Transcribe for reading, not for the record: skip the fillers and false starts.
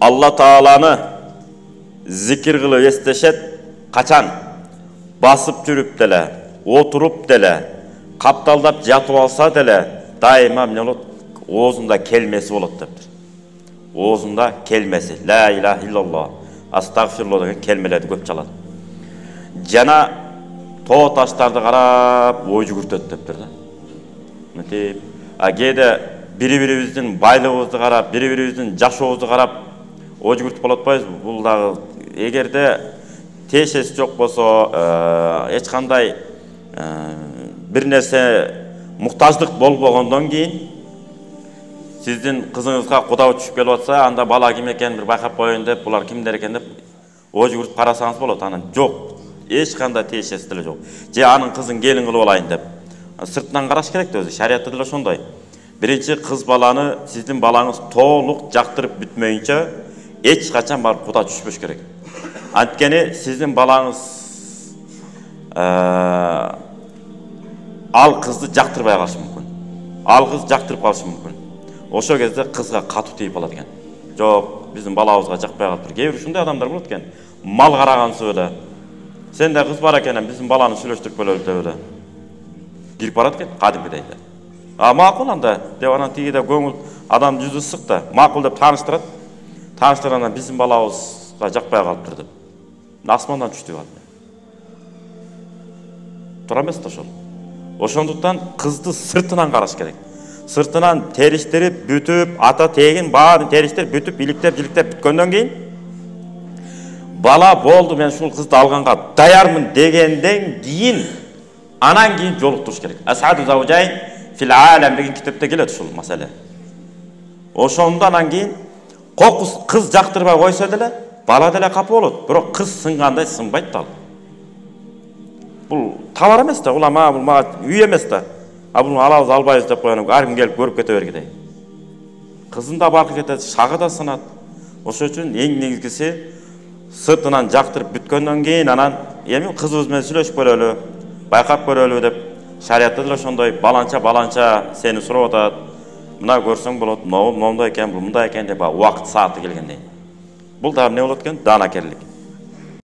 Allah Taala'nı zikir kılıp естешет kaçan basıp жүрүp деле, oturup деле, капталдап жатып алса деле, дайыма эмне болот? Оозунда келмеси болот дептир. Оозунда келмеси. Ла илаха иллаллах, астагфируллах деген келмелерди көп чалат. Жана тоо таштарды карап ой жүгүртөт дептир да. Мынтип, кээде бири-бирибиздин байлыгыбызды карап, бири-бирибиздин жашообузду карап ой жүгүртүп болуп атпайбызбы? Бул дагы эгерде тиешеси жок болсо, эч кандай бир нерсе муктаждык болбогондон кийин сиздин кызыңызга кудабы түшүп келип атса, анда бала ким экенин бир байкап коеюн деп, булар кимдер экен деп ой жүгүртүп карасаңыз болот. Анан жок, эч кандай тиешеси деле жок. Же анын кызын келин кылып алайын деп сыртынан караш керек да, өзү шариятта деле ошондой. Биринчи кыз баланы сиздин балаңыз толук жактырып бүтмөйүнчө эч качан барып куда түшпөш керек. Анткени сиздин балаңыз ал кызды жактырбай калышы мүмкүн. Ал кыз жактырып калышы мүмкүн. Ошо кезде кызга катуу тийип калат экен. Жок, биздин балабызга жакпай калыптыр. Кээ бир ушундай адамдар болот экен. Мал карагансып эле. Сенде кыз бар экен, биздин баланы сүйлөштүрүп келели деп эле. Кирип барат экен, кадимгидей. Макул анда деп анан тигиде көңүл адам жүзү ысык да, макул деп тааныштырат. Тааныштыргандан биздин балабызга жакпай калыптыр деп. Асмандан түштү калды. Туура эмес да ошол. Ошондуктан кызды сыртынан караш керек. Сыртынан териштирип, бүтүп, ата тегин баарын териштирип, бүтүп, иликтеп, жиликтеп бүткөндөн кийин бала болду, мен ушул кызды алганга даярмын дегенден кийин анан кийин жолуктуруш керек. Асаду заужайн фил алам деген китепте келет ушул маселе. Ошондо анан кийин кокус кыз жактырбай койсо деле, бала деле капа болот. Бирок кыз сынгандай сынбайт да. Бул товар эмес да, бул мага үй эмес да. Бул алабыз албайбыз деп коюп, ар ким келип көрүп кете бергидей. Кызын да баркы кетет, шагы да сынат. Ошол үчүн эң негизгиси сыртынан жактырып бүткөндөн кийин анан эми кызыбыз менен сүйлөшүп көрөлү, байкап көрөлү деп шариятта деле ошондой баланча сени сурап атат. Мына көрсөң болот, моундай экен, бул мындай экен деп убакыт сааты келгенде. Бул да эмне болот экен? Даанакерлик.